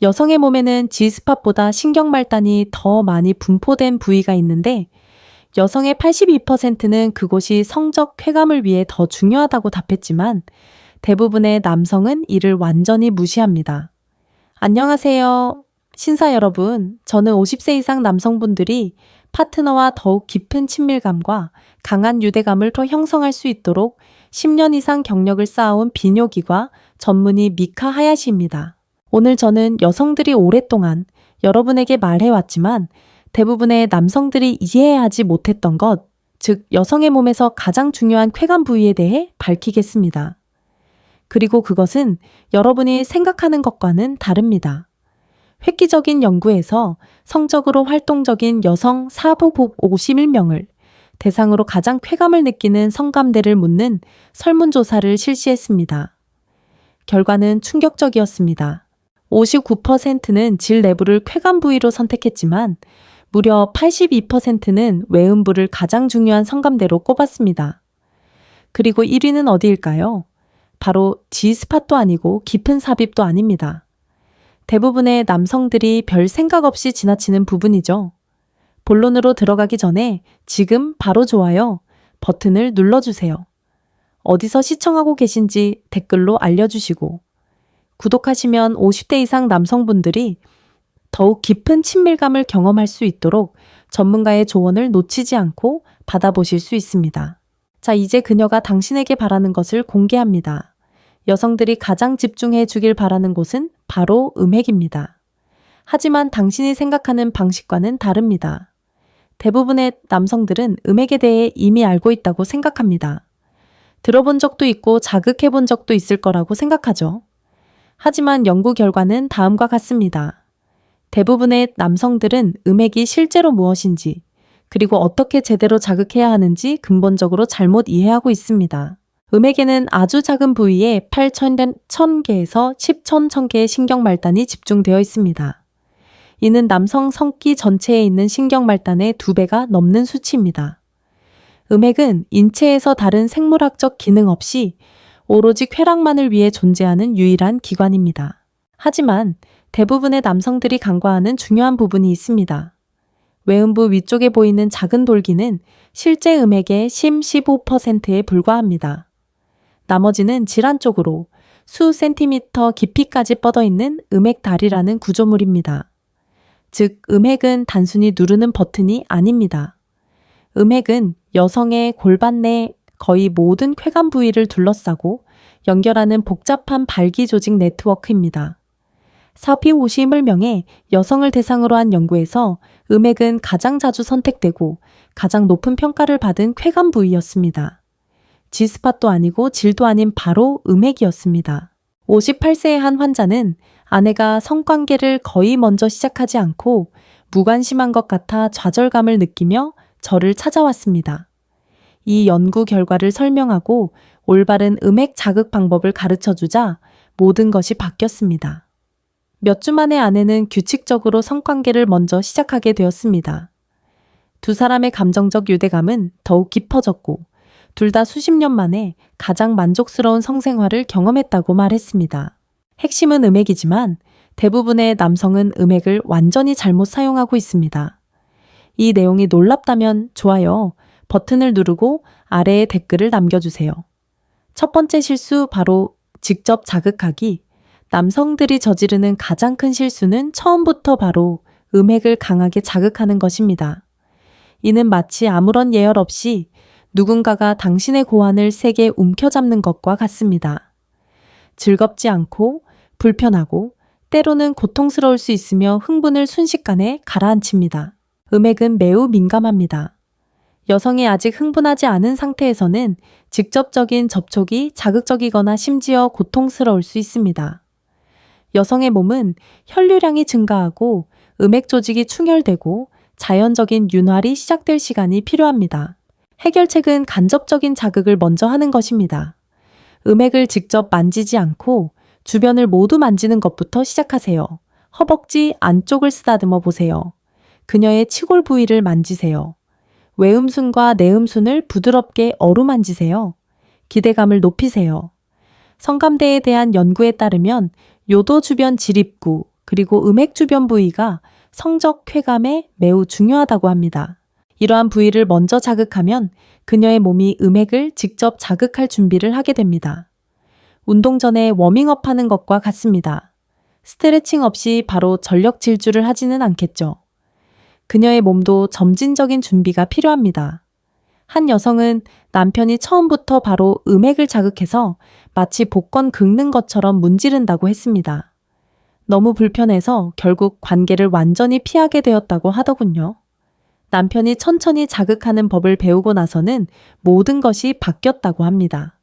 여성의 몸에는 G스팟보다 신경말단이 더 많이 분포된 부위가 있는데 여성의 82%는 그곳이 성적 쾌감을 위해 더 중요하다고 답했지만 대부분의 남성은 이를 완전히 무시합니다. 안녕하세요. 신사 여러분. 저는 50세 이상 남성분들이 파트너와 더욱 깊은 친밀감과 강한 유대감을 더 형성할 수 있도록 10년 이상 경력을 쌓아온 비뇨기과 전문의 미카 하야시입니다. 오늘 저는 여성들이 오랫동안 여러분에게 말해왔지만 대부분의 남성들이 이해하지 못했던 것, 즉 여성의 몸에서 가장 중요한 쾌감 부위에 대해 밝히겠습니다. 그리고 그것은 여러분이 생각하는 것과는 다릅니다. 획기적인 연구에서 성적으로 활동적인 여성 사보복 51명을 대상으로 가장 쾌감을 느끼는 성감대를 묻는 설문조사를 실시했습니다. 결과는 충격적이었습니다. 59%는 질 내부를 쾌감 부위로 선택했지만 무려 82%는 외음부를 가장 중요한 성감대로 꼽았습니다. 그리고 1위는 어디일까요? 바로 G스팟도 아니고 깊은 삽입도 아닙니다. 대부분의 남성들이 별 생각 없이 지나치는 부분이죠. 본론으로 들어가기 전에 지금 바로 좋아요 버튼을 눌러주세요. 어디서 시청하고 계신지 댓글로 알려주시고 구독하시면 50대 이상 남성분들이 더욱 깊은 친밀감을 경험할 수 있도록 전문가의 조언을 놓치지 않고 받아보실 수 있습니다. 자, 이제 그녀가 당신에게 바라는 것을 공개합니다. 여성들이 가장 집중해 주길 바라는 곳은 바로 음핵입니다. 하지만 당신이 생각하는 방식과는 다릅니다. 대부분의 남성들은 음핵에 대해 이미 알고 있다고 생각합니다. 들어본 적도 있고 자극해 본 적도 있을 거라고 생각하죠. 하지만 연구 결과는 다음과 같습니다. 대부분의 남성들은 음핵이 실제로 무엇인지, 그리고 어떻게 제대로 자극해야 하는지 근본적으로 잘못 이해하고 있습니다. 음핵에는 아주 작은 부위에 8,000개에서 10,000개의 신경말단이 집중되어 있습니다. 이는 남성 성기 전체에 있는 신경말단의 2배가 넘는 수치입니다. 음핵은 인체에서 다른 생물학적 기능 없이 오로지 쾌락만을 위해 존재하는 유일한 기관입니다. 하지만 대부분의 남성들이 간과하는 중요한 부분이 있습니다. 외음부 위쪽에 보이는 작은 돌기는 실제 음핵의 15%에 불과합니다. 나머지는 질환 쪽으로 수 센티미터 깊이까지 뻗어 있는 음핵다리라는 구조물입니다. 즉, 음핵은 단순히 누르는 버튼이 아닙니다. 음핵은 여성의 골반 내 거의 모든 쾌감 부위를 둘러싸고 연결하는 복잡한 발기 조직 네트워크입니다. 450명의 여성을 대상으로 한 연구에서 음핵은 가장 자주 선택되고 가장 높은 평가를 받은 쾌감 부위였습니다. G스팟도 아니고 질도 아닌 바로 음핵이었습니다. 58세의 한 환자는 아내가 성관계를 거의 먼저 시작하지 않고 무관심한 것 같아 좌절감을 느끼며 저를 찾아왔습니다. 이 연구 결과를 설명하고 올바른 음핵 자극 방법을 가르쳐주자 모든 것이 바뀌었습니다. 몇 주 만에 아내는 규칙적으로 성관계를 먼저 시작하게 되었습니다. 두 사람의 감정적 유대감은 더욱 깊어졌고 둘 다 수십 년 만에 가장 만족스러운 성생활을 경험했다고 말했습니다. 핵심은 음핵이지만 대부분의 남성은 음핵을 완전히 잘못 사용하고 있습니다. 이 내용이 놀랍다면 좋아요 버튼을 누르고 아래에 댓글을 남겨주세요. 첫 번째 실수 바로 직접 자극하기. 남성들이 저지르는 가장 큰 실수는 처음부터 바로 음핵을 강하게 자극하는 것입니다. 이는 마치 아무런 예열 없이 누군가가 당신의 고환을 세게 움켜잡는 것과 같습니다. 즐겁지 않고 불편하고 때로는 고통스러울 수 있으며 흥분을 순식간에 가라앉힙니다. 음핵은 매우 민감합니다. 여성이 아직 흥분하지 않은 상태에서는 직접적인 접촉이 자극적이거나 심지어 고통스러울 수 있습니다. 여성의 몸은 혈류량이 증가하고 음핵 조직이 충혈되고 자연적인 윤활이 시작될 시간이 필요합니다. 해결책은 간접적인 자극을 먼저 하는 것입니다. 음핵을 직접 만지지 않고 주변을 모두 만지는 것부터 시작하세요. 허벅지 안쪽을 쓰다듬어 보세요. 그녀의 치골 부위를 만지세요. 외음순과 내음순을 부드럽게 어루만지세요. 기대감을 높이세요. 성감대에 대한 연구에 따르면 요도 주변 지립구, 그리고 음액 주변 부위가 성적 쾌감에 매우 중요하다고 합니다. 이러한 부위를 먼저 자극하면 그녀의 몸이 음액을 직접 자극할 준비를 하게 됩니다. 운동 전에 워밍업 하는 것과 같습니다. 스트레칭 없이 바로 전력 질주를 하지는 않겠죠. 그녀의 몸도 점진적인 준비가 필요합니다. 한 여성은 남편이 처음부터 바로 음액을 자극해서 마치 복권 긁는 것처럼 문지른다고 했습니다. 너무 불편해서 결국 관계를 완전히 피하게 되었다고 하더군요. 남편이 천천히 자극하는 법을 배우고 나서는 모든 것이 바뀌었다고 합니다.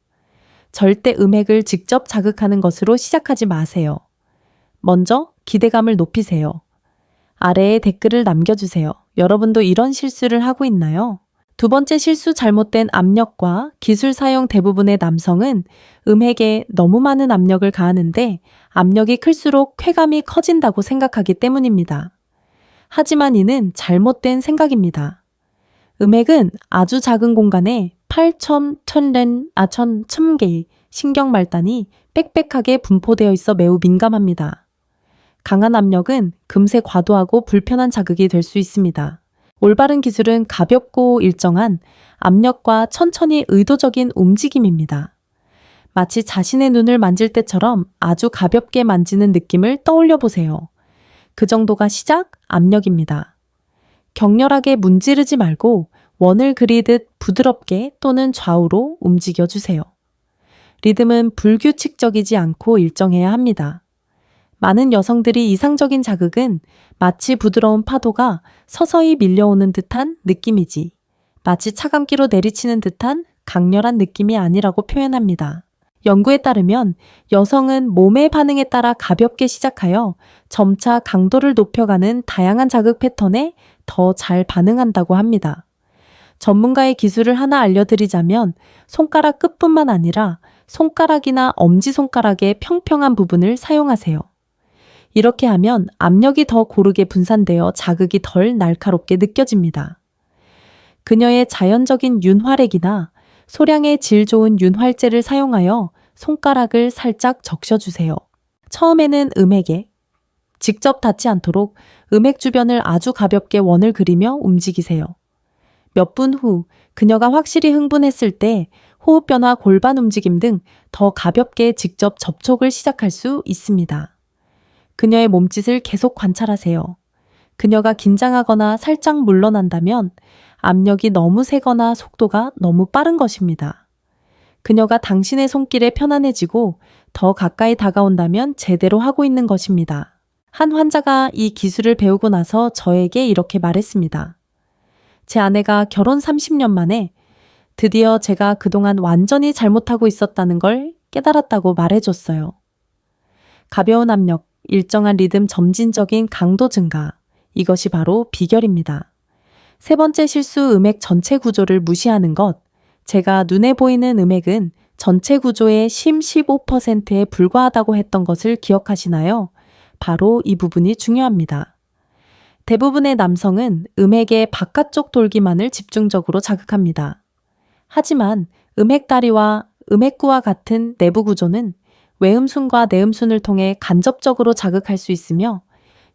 절대 음액을 직접 자극하는 것으로 시작하지 마세요. 먼저 기대감을 높이세요. 아래에 댓글을 남겨주세요. 여러분도 이런 실수를 하고 있나요? 두 번째 실수, 잘못된 압력과 기술 사용. 대부분의 남성은 음액에 너무 많은 압력을 가하는데 압력이 클수록 쾌감이 커진다고 생각하기 때문입니다. 하지만 이는 잘못된 생각입니다. 음액은 아주 작은 공간에 1000개의 신경말단이 빽빽하게 분포되어 있어 매우 민감합니다. 강한 압력은 금세 과도하고 불편한 자극이 될 수 있습니다. 올바른 기술은 가볍고 일정한 압력과 천천히 의도적인 움직임입니다. 마치 자신의 눈을 만질 때처럼 아주 가볍게 만지는 느낌을 떠올려 보세요. 그 정도가 시작 압력입니다. 격렬하게 문지르지 말고 원을 그리듯 부드럽게 또는 좌우로 움직여 주세요. 리듬은 불규칙적이지 않고 일정해야 합니다. 많은 여성들이 이상적인 자극은 마치 부드러운 파도가 서서히 밀려오는 듯한 느낌이지, 마치 차감기로 내리치는 듯한 강렬한 느낌이 아니라고 표현합니다. 연구에 따르면 여성은 몸의 반응에 따라 가볍게 시작하여 점차 강도를 높여가는 다양한 자극 패턴에 더 잘 반응한다고 합니다. 전문가의 기술을 하나 알려드리자면 손가락 끝뿐만 아니라 손가락이나 엄지손가락의 평평한 부분을 사용하세요. 이렇게 하면 압력이 더 고르게 분산되어 자극이 덜 날카롭게 느껴집니다. 그녀의 자연적인 윤활액이나 소량의 질 좋은 윤활제를 사용하여 손가락을 살짝 적셔주세요. 처음에는 음액에 직접 닿지 않도록 음액 주변을 아주 가볍게 원을 그리며 움직이세요. 몇 분 후 그녀가 확실히 흥분했을 때 호흡 변화, 골반 움직임 등 더 가볍게 직접 접촉을 시작할 수 있습니다. 그녀의 몸짓을 계속 관찰하세요. 그녀가 긴장하거나 살짝 물러난다면 압력이 너무 세거나 속도가 너무 빠른 것입니다. 그녀가 당신의 손길에 편안해지고 더 가까이 다가온다면 제대로 하고 있는 것입니다. 한 환자가 이 기술을 배우고 나서 저에게 이렇게 말했습니다. 제 아내가 결혼 30년 만에 드디어 제가 그동안 완전히 잘못하고 있었다는 걸 깨달았다고 말해줬어요. 가벼운 압력, 일정한 리듬, 점진적인 강도 증가. 이것이 바로 비결입니다. 세 번째 실수, 음액 전체 구조를 무시하는 것. 제가 눈에 보이는 음액은 전체 구조의 15%에 불과하다고 했던 것을 기억하시나요? 바로 이 부분이 중요합니다. 대부분의 남성은 음액의 바깥쪽 돌기만을 집중적으로 자극합니다. 하지만 음액다리와 음액구와 같은 내부 구조는 외음순과 내음순을 통해 간접적으로 자극할 수 있으며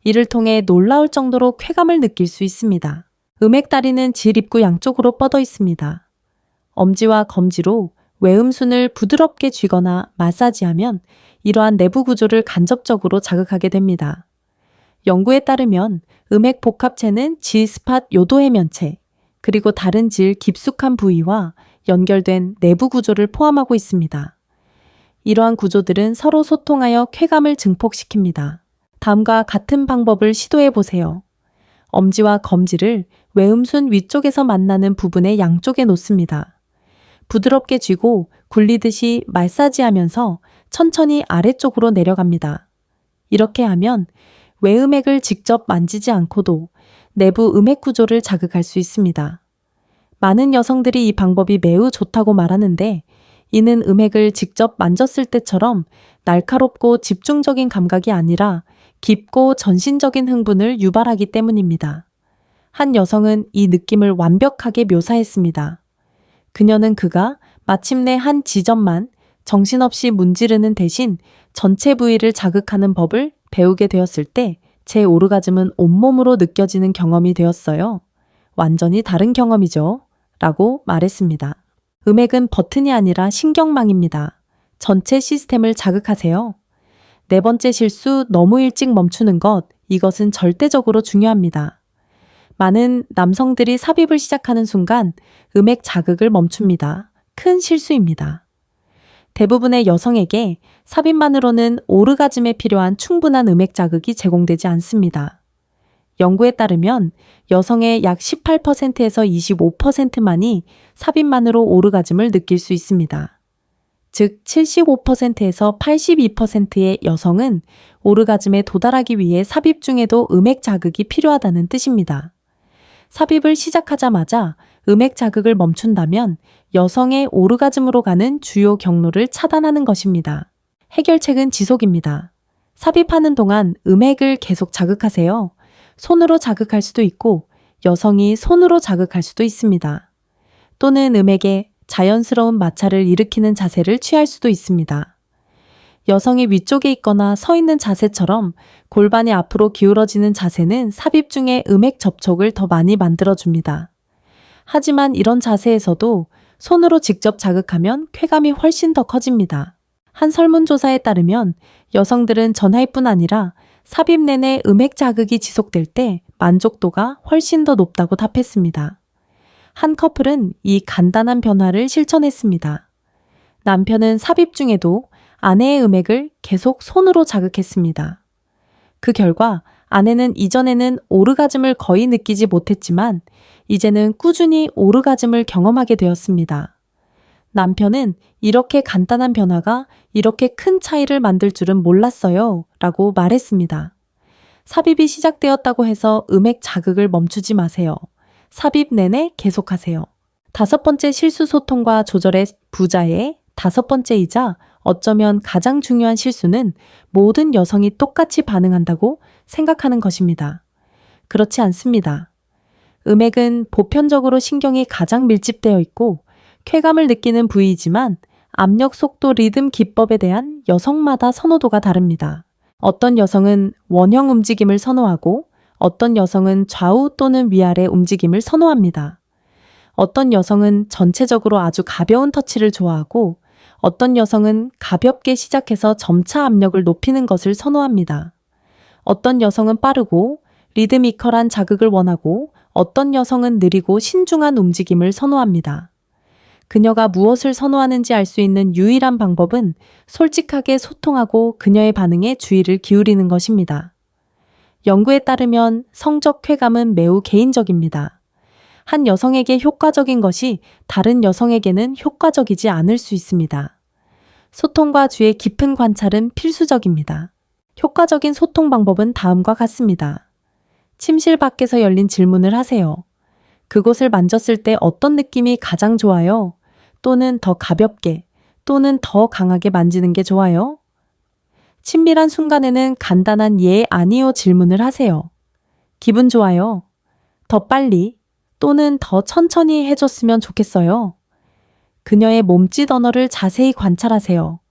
이를 통해 놀라울 정도로 쾌감을 느낄 수 있습니다. 음액다리는 질 입구 양쪽으로 뻗어 있습니다. 엄지와 검지로 외음순을 부드럽게 쥐거나 마사지하면 이러한 내부 구조를 간접적으로 자극하게 됩니다. 연구에 따르면 음액 복합체는 G스팟 요도해면체, 그리고 다른 질 깊숙한 부위와 연결된 내부 구조를 포함하고 있습니다. 이러한 구조들은 서로 소통하여 쾌감을 증폭시킵니다. 다음과 같은 방법을 시도해 보세요. 엄지와 검지를 외음순 위쪽에서 만나는 부분의 양쪽에 놓습니다. 부드럽게 쥐고 굴리듯이 마사지하면서 천천히 아래쪽으로 내려갑니다. 이렇게 하면 외음액을 직접 만지지 않고도 내부 음액 구조를 자극할 수 있습니다. 많은 여성들이 이 방법이 매우 좋다고 말하는데 이는 음액을 직접 만졌을 때처럼 날카롭고 집중적인 감각이 아니라 깊고 전신적인 흥분을 유발하기 때문입니다. 한 여성은 이 느낌을 완벽하게 묘사했습니다. 그녀는 그가 마침내 한 지점만 정신없이 문지르는 대신 전체 부위를 자극하는 법을 배우게 되었을 때 제 오르가즘은 온몸으로 느껴지는 경험이 되었어요. 완전히 다른 경험이죠. 라고 말했습니다. 음액은 버튼이 아니라 신경망입니다. 전체 시스템을 자극하세요. 네 번째 실수, 너무 일찍 멈추는 것. 이것은 절대적으로 중요합니다. 많은 남성들이 삽입을 시작하는 순간 음액 자극을 멈춥니다. 큰 실수입니다. 대부분의 여성에게 삽입만으로는 오르가즘에 필요한 충분한 음액 자극이 제공되지 않습니다. 연구에 따르면 여성의 약 18%에서 25%만이 삽입만으로 오르가즘을 느낄 수 있습니다. 즉 75%에서 82%의 여성은 오르가즘에 도달하기 위해 삽입 중에도 음액 자극이 필요하다는 뜻입니다. 삽입을 시작하자마자 음액 자극을 멈춘다면 여성의 오르가즘으로 가는 주요 경로를 차단하는 것입니다. 해결책은 지속입니다. 삽입하는 동안 음액을 계속 자극하세요. 손으로 자극할 수도 있고 여성이 손으로 자극할 수도 있습니다. 또는 음액에 자연스러운 마찰을 일으키는 자세를 취할 수도 있습니다. 여성이 위쪽에 있거나 서 있는 자세처럼 골반이 앞으로 기울어지는 자세는 삽입 중에 음액 접촉을 더 많이 만들어줍니다. 하지만 이런 자세에서도 손으로 직접 자극하면 쾌감이 훨씬 더 커집니다. 한 설문조사에 따르면 여성들은 전하일뿐 아니라 삽입 내내 음액 자극이 지속될 때 만족도가 훨씬 더 높다고 답했습니다. 한 커플은 이 간단한 변화를 실천했습니다. 남편은 삽입 중에도 아내의 음액을 계속 손으로 자극했습니다. 그 결과 아내는 이전에는 오르가즘을 거의 느끼지 못했지만 이제는 꾸준히 오르가즘을 경험하게 되었습니다. 남편은 이렇게 간단한 변화가 이렇게 큰 차이를 만들 줄은 몰랐어요. 라고 말했습니다. 삽입이 시작되었다고 해서 음액 자극을 멈추지 마세요. 삽입 내내 계속하세요. 다섯 번째 실수 소통과 조절의 부자의 다섯 번째이자 어쩌면 가장 중요한 실수는 모든 여성이 똑같이 반응한다고 생각하는 것입니다. 그렇지 않습니다. 음액은 보편적으로 신경이 가장 밀집되어 있고 쾌감을 느끼는 부위이지만 압력, 속도, 리듬, 기법에 대한 여성마다 선호도가 다릅니다. 어떤 여성은 원형 움직임을 선호하고 어떤 여성은 좌우 또는 위아래 움직임을 선호합니다. 어떤 여성은 전체적으로 아주 가벼운 터치를 좋아하고 어떤 여성은 가볍게 시작해서 점차 압력을 높이는 것을 선호합니다. 어떤 여성은 빠르고 리드미컬한 자극을 원하고 어떤 여성은 느리고 신중한 움직임을 선호합니다. 그녀가 무엇을 선호하는지 알 수 있는 유일한 방법은 솔직하게 소통하고 그녀의 반응에 주의를 기울이는 것입니다. 연구에 따르면 성적 쾌감은 매우 개인적입니다. 한 여성에게 효과적인 것이 다른 여성에게는 효과적이지 않을 수 있습니다. 소통과 주의 깊은 관찰은 필수적입니다. 효과적인 소통 방법은 다음과 같습니다. 침실 밖에서 열린 질문을 하세요. 그곳을 만졌을 때 어떤 느낌이 가장 좋아요? 또는 더 가볍게, 또는 더 강하게 만지는 게 좋아요? 친밀한 순간에는 간단한 예, 아니요 질문을 하세요. 기분 좋아요? 더 빨리, 또는 더 천천히 해줬으면 좋겠어요. 그녀의 몸짓 언어를 자세히 관찰하세요.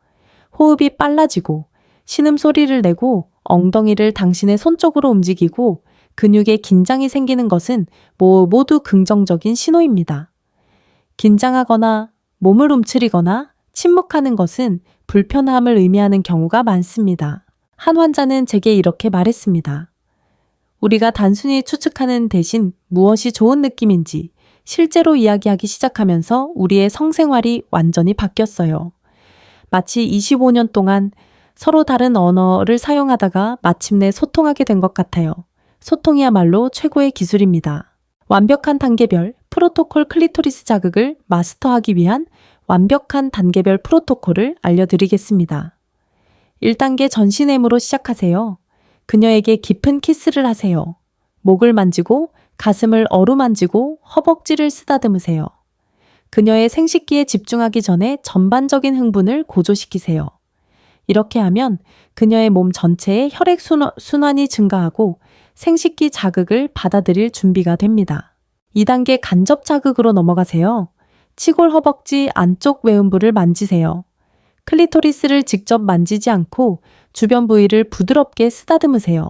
호흡이 빨라지고 신음소리를 내고 엉덩이를 당신의 손 쪽으로 움직이고 근육에 긴장이 생기는 것은 모두 긍정적인 신호입니다. 긴장하거나 몸을 움츠리거나 침묵하는 것은 불편함을 의미하는 경우가 많습니다. 한 환자는 제게 이렇게 말했습니다. 우리가 단순히 추측하는 대신 무엇이 좋은 느낌인지 실제로 이야기하기 시작하면서 우리의 성생활이 완전히 바뀌었어요. 마치 25년 동안 서로 다른 언어를 사용하다가 마침내 소통하게 된 것 같아요. 소통이야말로 최고의 기술입니다. 완벽한 단계별 프로토콜 클리토리스 자극을 마스터하기 위한 완벽한 단계별 프로토콜을 알려드리겠습니다. 1단계 전신엠으로 시작하세요. 그녀에게 깊은 키스를 하세요. 목을 만지고 가슴을 어루만지고 허벅지를 쓰다듬으세요. 그녀의 생식기에 집중하기 전에 전반적인 흥분을 고조시키세요. 이렇게 하면 그녀의 몸 전체에 혈액순환이 증가하고 생식기 자극을 받아들일 준비가 됩니다. 2단계 간접 자극으로 넘어가세요. 치골 허벅지 안쪽 외음부를 만지세요. 클리토리스를 직접 만지지 않고 주변 부위를 부드럽게 쓰다듬으세요.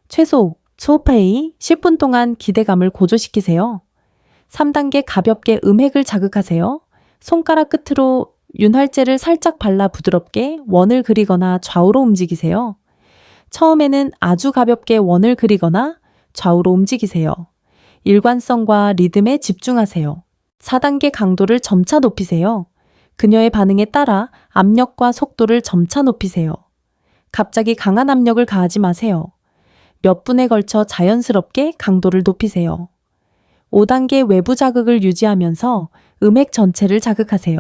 최소 초호흡 10분 동안 기대감을 고조시키세요. 3단계 가볍게 음핵을 자극하세요. 손가락 끝으로 윤활제를 살짝 발라 부드럽게 원을 그리거나 좌우로 움직이세요. 처음에는 아주 가볍게 원을 그리거나 좌우로 움직이세요. 일관성과 리듬에 집중하세요. 4단계 강도를 점차 높이세요. 그녀의 반응에 따라 압력과 속도를 점차 높이세요. 갑자기 강한 압력을 가하지 마세요. 몇 분에 걸쳐 자연스럽게 강도를 높이세요. 5단계 외부 자극을 유지하면서 음핵 전체를 자극하세요.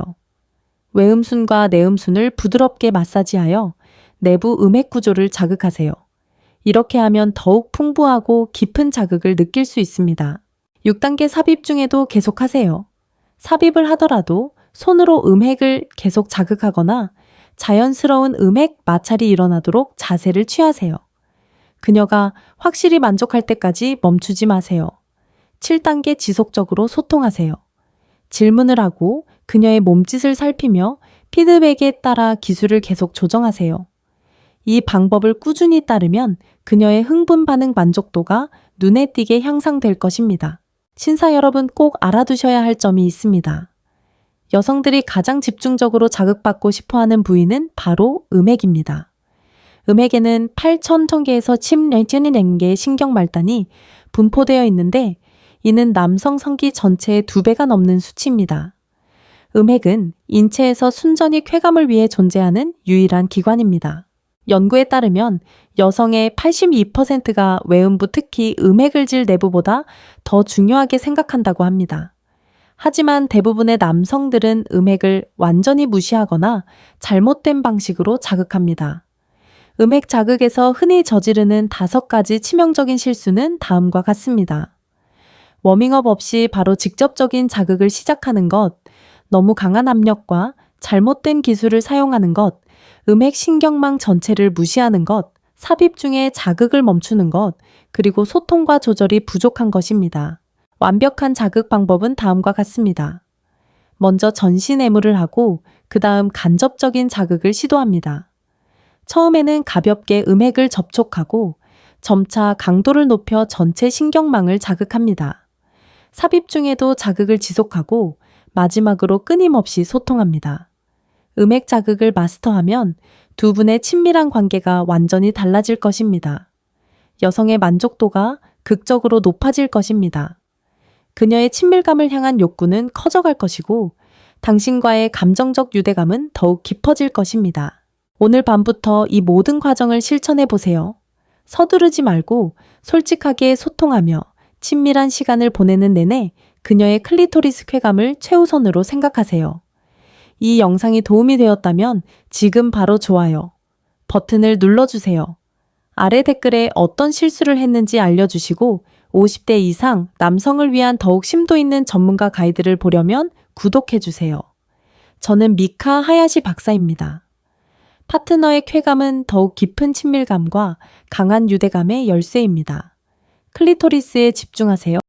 외음순과 내음순을 부드럽게 마사지하여 내부 음핵 구조를 자극하세요. 이렇게 하면 더욱 풍부하고 깊은 자극을 느낄 수 있습니다. 6단계 삽입 중에도 계속하세요. 삽입을 하더라도 손으로 음핵을 계속 자극하거나 자연스러운 음핵 마찰이 일어나도록 자세를 취하세요. 그녀가 확실히 만족할 때까지 멈추지 마세요. 7단계 지속적으로 소통하세요. 질문을 하고 그녀의 몸짓을 살피며 피드백에 따라 기술을 계속 조정하세요. 이 방법을 꾸준히 따르면 그녀의 흥분 반응 만족도가 눈에 띄게 향상될 것입니다. 신사 여러분 꼭 알아두셔야 할 점이 있습니다. 여성들이 가장 집중적으로 자극받고 싶어하는 부위는 바로 음핵입니다. 음핵에는 8,000개에서 10,000개의 신경말단이 분포되어 있는데 이는 남성 성기 전체의 2배가 넘는 수치입니다. 음핵은 인체에서 순전히 쾌감을 위해 존재하는 유일한 기관입니다. 연구에 따르면 여성의 82%가 외음부 특히 음핵을 질 내부보다 더 중요하게 생각한다고 합니다. 하지만 대부분의 남성들은 음핵을 완전히 무시하거나 잘못된 방식으로 자극합니다. 음핵 자극에서 흔히 저지르는 5가지 치명적인 실수는 다음과 같습니다. 워밍업 없이 바로 직접적인 자극을 시작하는 것, 너무 강한 압력과 잘못된 기술을 사용하는 것, 음핵 신경망 전체를 무시하는 것, 삽입 중에 자극을 멈추는 것, 그리고 소통과 조절이 부족한 것입니다. 완벽한 자극 방법은 다음과 같습니다. 먼저 전신 애무를 하고 그 다음 간접적인 자극을 시도합니다. 처음에는 가볍게 음핵을 접촉하고 점차 강도를 높여 전체 신경망을 자극합니다. 삽입 중에도 자극을 지속하고 마지막으로 끊임없이 소통합니다. 음핵 자극을 마스터하면 두 분의 친밀한 관계가 완전히 달라질 것입니다. 여성의 만족도가 극적으로 높아질 것입니다. 그녀의 친밀감을 향한 욕구는 커져갈 것이고 당신과의 감정적 유대감은 더욱 깊어질 것입니다. 오늘 밤부터 이 모든 과정을 실천해 보세요. 서두르지 말고 솔직하게 소통하며 친밀한 시간을 보내는 내내 그녀의 클리토리스 쾌감을 최우선으로 생각하세요. 이 영상이 도움이 되었다면 지금 바로 좋아요 버튼을 눌러주세요. 아래 댓글에 어떤 실수를 했는지 알려주시고 50대 이상 남성을 위한 더욱 심도 있는 전문가 가이드를 보려면 구독해주세요. 저는 미카 하야시 박사입니다. 파트너의 쾌감은 더욱 깊은 친밀감과 강한 유대감의 열쇠입니다. 클리토리스에 집중하세요.